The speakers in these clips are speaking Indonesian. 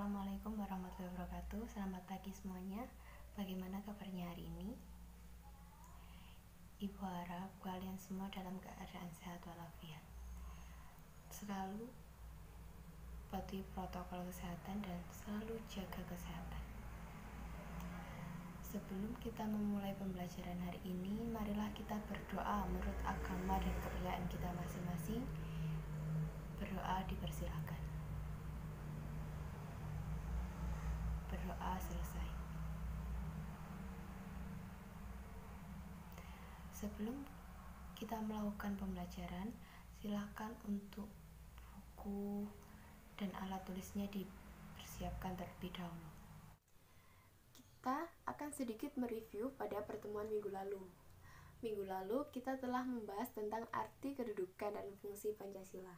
Assalamualaikum warahmatullahi wabarakatuh. Selamat pagi semuanya. Bagaimana kabarnya hari ini? Ibu harap kalian semua dalam keadaan sehat walafiat. Selalu patuhi protokol kesehatan dan selalu jaga kesehatan. Sebelum kita memulai pembelajaran hari ini, marilah kita berdoa menurut agama dan kepercayaan kita masing-masing. Berdoa dipersilakan. Berdoa selesai. Sebelum kita melakukan pembelajaran, silakan untuk buku dan alat tulisnya dipersiapkan terlebih dahulu. Kita akan sedikit mereview pada pertemuan minggu lalu. Minggu lalu kita telah membahas tentang arti kedudukan dan fungsi Pancasila.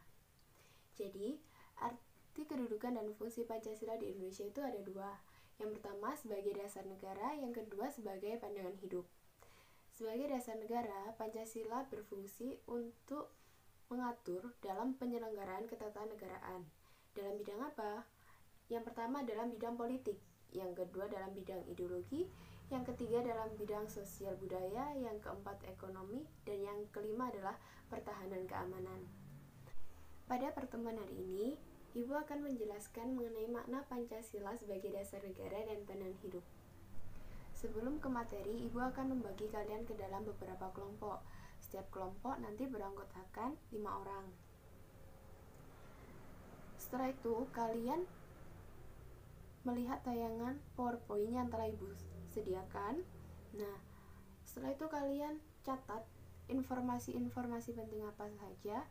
Jadi, arti kedudukan dan fungsi Pancasila di Indonesia itu ada dua. Yang pertama sebagai dasar negara, yang kedua sebagai pandangan hidup. Sebagai dasar negara, Pancasila berfungsi untuk mengatur dalam penyelenggaraan ketatanegaraan. Dalam bidang apa? Yang pertama dalam bidang politik, yang kedua dalam bidang ideologi, yang ketiga dalam bidang sosial budaya, yang keempat ekonomi, dan yang kelima adalah pertahanan keamanan. Pada pertemuan hari ini, Ibu akan menjelaskan mengenai makna Pancasila sebagai dasar negara dan pandangan hidup. Sebelum ke materi, Ibu akan membagi kalian ke dalam beberapa kelompok. Setiap kelompok nanti beranggotakan 5 orang. Setelah itu, kalian melihat tayangan PowerPoint yang telah Ibu sediakan. Nah, setelah itu kalian catat informasi-informasi penting apa saja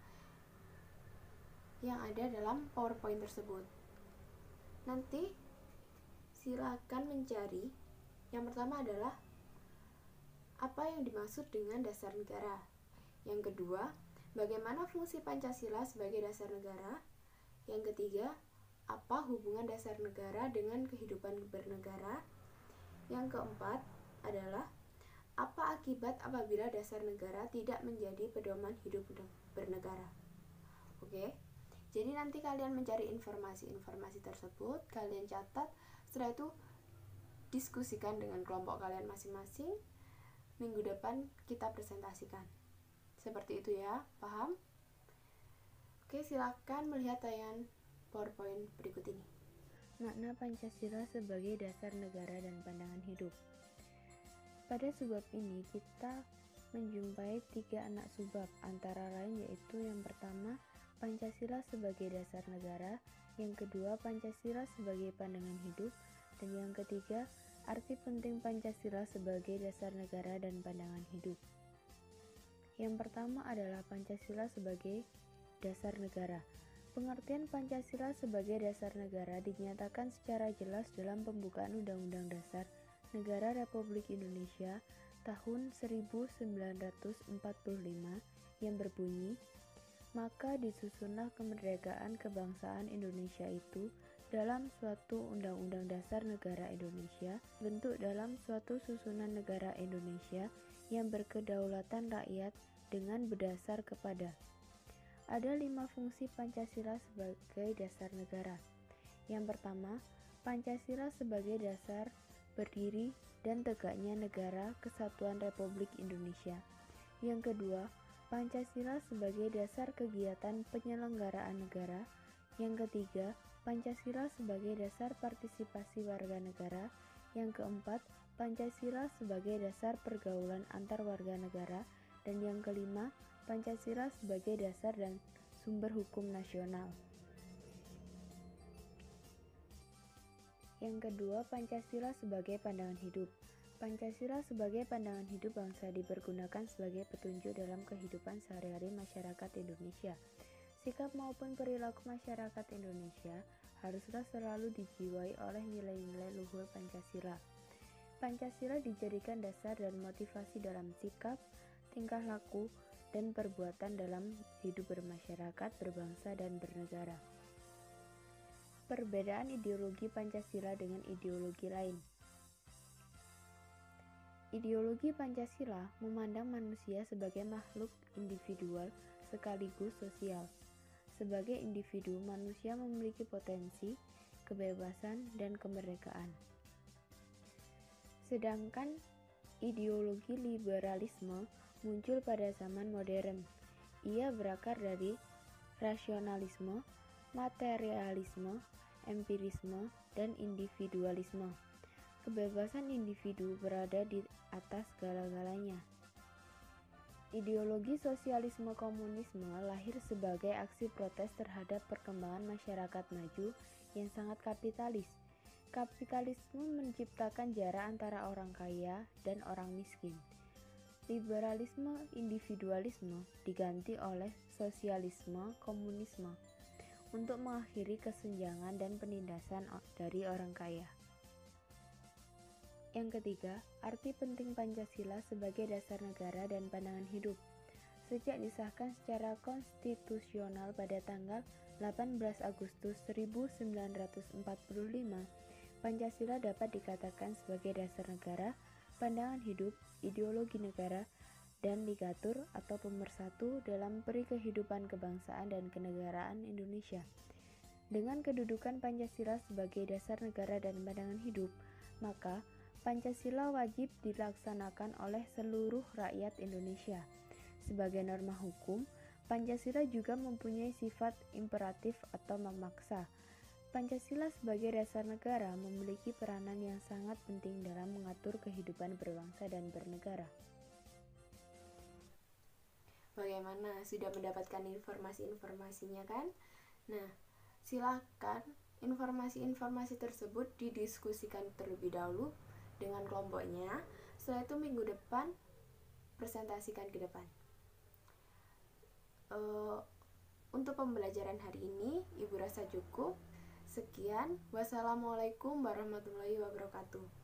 yang ada dalam PowerPoint tersebut. Nanti silakan mencari. Yang pertama adalah apa yang dimaksud dengan dasar negara. Yang kedua, bagaimana fungsi Pancasila sebagai dasar negara. Yang ketiga, apa hubungan dasar negara dengan kehidupan bernegara. Yang keempat adalah apa akibat apabila dasar negara tidak menjadi pedoman hidup bernegara. Oke? Jadi nanti kalian mencari informasi-informasi tersebut, kalian catat, setelah itu diskusikan dengan kelompok kalian masing-masing. Minggu depan kita presentasikan. Seperti itu ya, paham? Oke, silakan melihat tayangan PowerPoint berikut ini. Makna Pancasila sebagai dasar negara dan pandangan hidup. Pada subbab ini kita menjumpai 3 anak subbab, antara lain yaitu yang pertama Pancasila sebagai dasar negara, yang kedua Pancasila sebagai pandangan hidup, dan yang ketiga arti penting Pancasila sebagai dasar negara dan pandangan hidup. Yang pertama adalah Pancasila sebagai dasar negara. Pengertian Pancasila sebagai dasar negara dinyatakan secara jelas dalam pembukaan Undang-Undang Dasar Negara Republik Indonesia tahun 1945 yang berbunyi, maka disusunlah kemerdekaan kebangsaan Indonesia itu dalam suatu Undang-Undang Dasar Negara Indonesia, bentuk dalam suatu susunan negara Indonesia yang berkedaulatan rakyat dengan berdasar kepada. Ada 5 fungsi Pancasila sebagai dasar negara. Yang pertama, Pancasila sebagai dasar berdiri dan tegaknya negara Kesatuan Republik Indonesia. Yang kedua, Pancasila sebagai dasar kegiatan penyelenggaraan negara. Yang ketiga, Pancasila sebagai dasar partisipasi warga negara. Yang keempat, Pancasila sebagai dasar pergaulan antar warga negara. Dan yang kelima, Pancasila sebagai dasar dan sumber hukum nasional. Yang kedua, Pancasila sebagai pandangan hidup. Pancasila sebagai pandangan hidup bangsa dipergunakan sebagai petunjuk dalam kehidupan sehari-hari masyarakat Indonesia. Sikap maupun perilaku masyarakat Indonesia haruslah selalu dijiwai oleh nilai-nilai luhur Pancasila. Pancasila dijadikan dasar dan motivasi dalam sikap, tingkah laku, dan perbuatan dalam hidup bermasyarakat, berbangsa, dan bernegara. Perbedaan ideologi Pancasila dengan ideologi lain. Ideologi Pancasila memandang manusia sebagai makhluk individual sekaligus sosial. Sebagai individu, manusia memiliki potensi kebebasan, dan kemerdekaan. Sedangkan ideologi liberalisme muncul pada zaman modern. Ia berakar dari rasionalisme, materialisme, empirisme, dan individualisme. Kebebasan individu berada di atas segala-galanya. Ideologi sosialisme komunisme lahir sebagai aksi protes terhadap perkembangan masyarakat maju yang sangat kapitalis. Kapitalisme menciptakan jarak antara orang kaya dan orang miskin. Liberalisme individualisme diganti oleh sosialisme komunisme untuk mengakhiri kesenjangan dan penindasan dari orang kaya. Yang ketiga, arti penting Pancasila sebagai dasar negara dan pandangan hidup. Sejak disahkan secara konstitusional pada tanggal 18 Agustus 1945, Pancasila dapat dikatakan sebagai dasar negara, pandangan hidup, ideologi negara, dan ligatur atau pemersatu dalam peri kehidupan kebangsaan dan kenegaraan Indonesia. Dengan kedudukan Pancasila sebagai dasar negara dan pandangan hidup, maka Pancasila wajib dilaksanakan oleh seluruh rakyat Indonesia. Sebagai norma hukum, Pancasila juga mempunyai sifat imperatif atau memaksa. Pancasila sebagai dasar negara memiliki peranan yang sangat penting dalam mengatur kehidupan berbangsa dan bernegara. Bagaimana? Sudah mendapatkan informasi-informasinya kan? Nah, silakan informasi-informasi tersebut didiskusikan terlebih dahulu dengan kelompoknya. Setelah itu minggu depan presentasikan ke depan. Untuk pembelajaran hari ini Ibu rasa cukup. Sekian, wassalamualaikum warahmatullahi wabarakatuh.